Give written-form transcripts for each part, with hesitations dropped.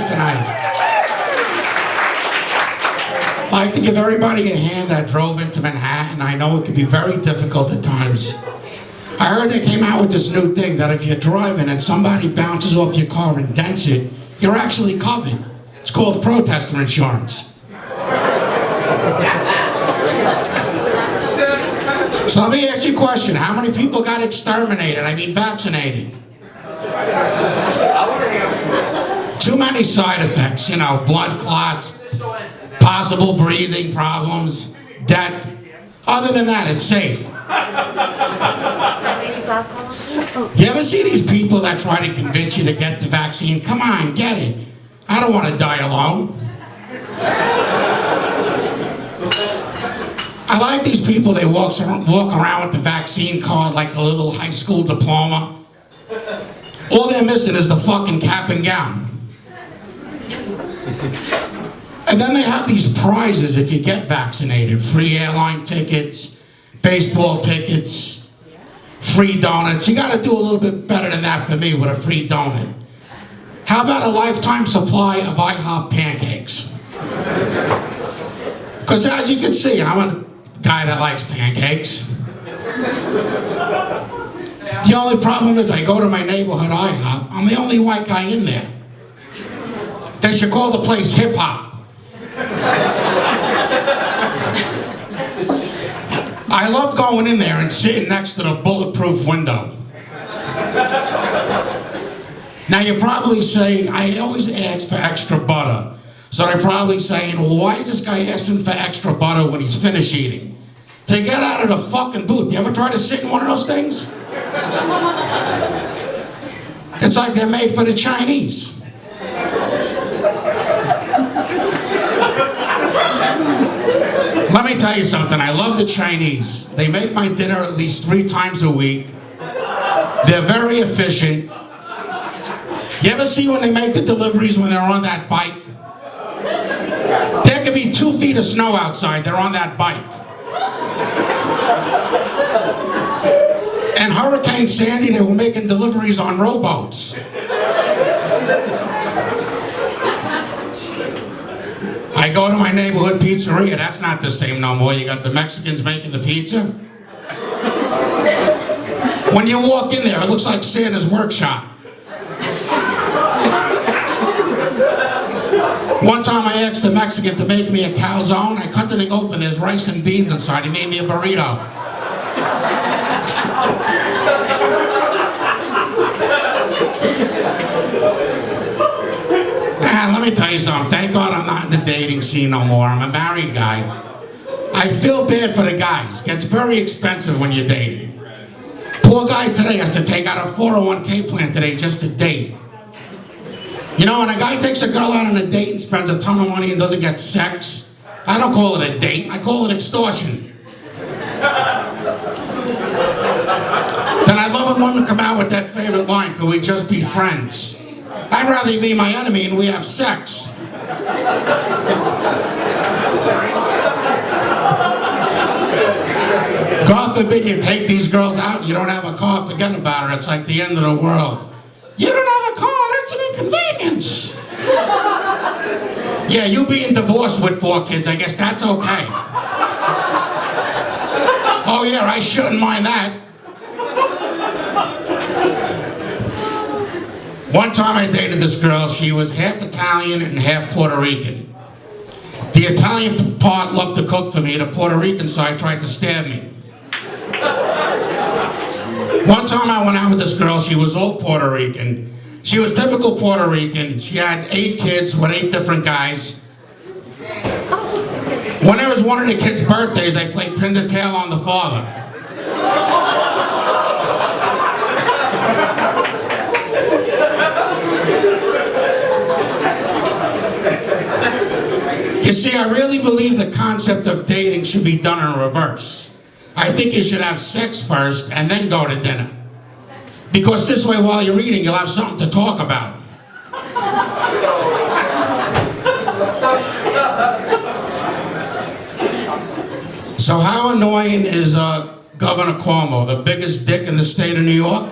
tonight. I'd like to give everybody a hand that drove into Manhattan. I know it can be very difficult at times. I heard they came out with this new thing that if you're driving and somebody bounces off your car and dents it, you're actually covered. It's called protester insurance. So let me ask you a question. How many people got exterminated? I mean vaccinated. Too many side effects, you know, blood clots, possible breathing problems, death. Other than that, it's safe. You ever see these people that try to convince you to get the vaccine? Come on, get it. I don't want to die alone. I like these people, they walk around with the vaccine card like the little high school diploma. All they're missing is the fucking cap and gown. And then they have these prizes if you get vaccinated. Free airline tickets, baseball tickets, free donuts. You gotta do a little bit better than that for me with a free donut. How about a lifetime supply of IHOP pancakes? Because as you can see, I'm a guy that likes pancakes. The only problem is I go to my neighborhood IHOP, I'm the only white guy in there. They should call the place hip hop. I love going in there and sitting next to the bulletproof window. Now you probably say, I always ask for extra butter. So they're probably saying, well, why is this guy asking for extra butter when he's finished eating? To get out of the fucking booth. You ever try to sit in one of those things? It's like they're made for the Chinese. Let me tell you something, I love the Chinese. They make my dinner at least 3 times a week. They're very efficient. You ever see when they make the deliveries when they're on that bike? There could be 2 feet of snow outside, they're on that bike. And Hurricane Sandy, they were making deliveries on rowboats. I go to my neighborhood pizzeria, that's not the same no more. You got the Mexicans making the pizza. When you walk in there, it looks like Santa's workshop. One time I asked the Mexican to make me a calzone. I cut the thing open, there's rice and beans inside. He made me a burrito. Man, let me tell you something. Thank God I'm not in the dating scene no more. I'm a married guy. I feel bad for the guys. It gets very expensive when you're dating. Poor guy today has to take out a 401k plan today just to date. You know, when a guy takes a girl out on a date and spends a ton of money and doesn't get sex, I don't call it a date, I call it extortion. Then I love when women come out with that favorite line, could we just be friends? I'd rather you be my enemy and we have sex. God forbid you take these girls out, you don't have a car, forget about her, it's like the end of the world. You don't have a car, that's an inconvenience. Yeah, you being divorced with 4 kids, I guess that's okay. Oh yeah, I shouldn't mind that. One time I dated this girl, she was half Italian and half Puerto Rican. The Italian part loved to cook for me, the Puerto Rican side tried to stab me. One time I went out with this girl, she was all Puerto Rican. She was typical Puerto Rican. She had 8 kids with 8 different guys. When it was one of the kids' birthdays, they played pin the tail on the father. You see, I really believe the concept of dating should be done in reverse. I think you should have sex first and then go to dinner. Because this way, while you're eating, you'll have something to talk about. So how annoying is Governor Cuomo, the biggest dick in the state of New York?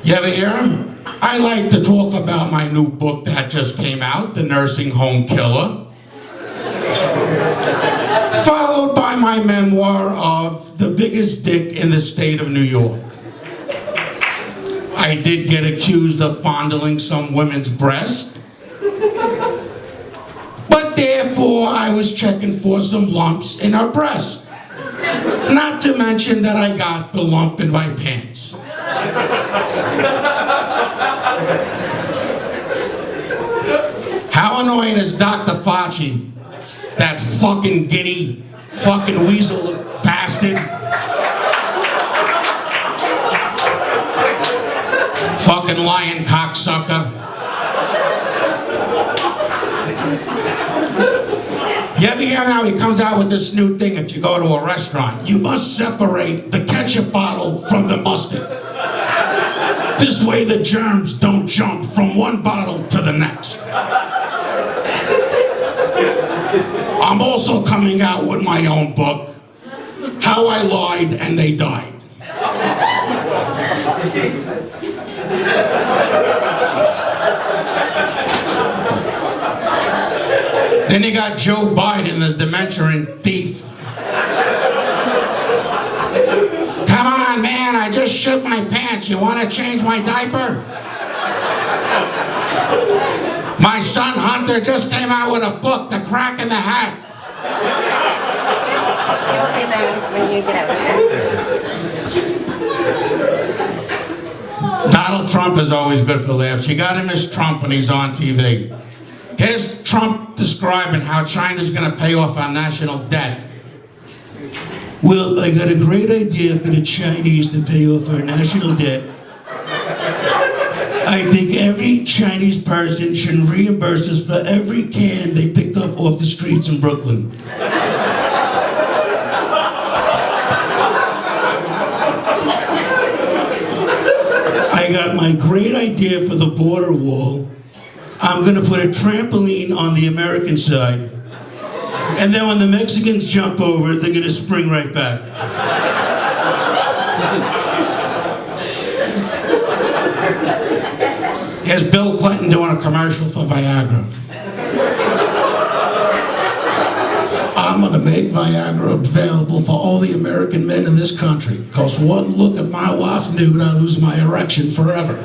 You ever hear him? I like to talk about my new book that just came out, The Nursing Home Killer, followed by my memoir of The Biggest Dick in the State of New York. I did get accused of fondling some women's breast, but therefore I was checking for some lumps in her breast. Not to mention that I got the lump in my pants. How annoying is Dr. Fauci, that fucking guinea, fucking weasel bastard? Fucking lying cocksucker. You ever hear how he comes out with this new thing? If you go to a restaurant, you must separate the ketchup bottle from the mustard. This way the germs don't jump from one bottle to the next. I'm also coming out with my own book, How I Lied and They Died. Then you got Joe Biden, the dementia thief. Come on, man, I just shit my pants. You want to change my diaper? My son Hunter just came out with a book, The Crack in the Hat. You'll be there when you get out. Donald Trump is always good for laughs. You gotta miss Trump when he's on TV. Here's Trump describing how China's gonna pay off our national debt. Well, I got a great idea for the Chinese to pay off our national debt. I think every Chinese person should reimburse us for every can they picked up off the streets in Brooklyn. I got my great idea for the border wall. I'm gonna put a trampoline on the American side. And then when the Mexicans jump over, they're gonna spring right back. Here's Bill Clinton doing a commercial for Viagra. I'm gonna make Viagra available for all the American men in this country, because one look at my wife's nude, I lose my erection forever.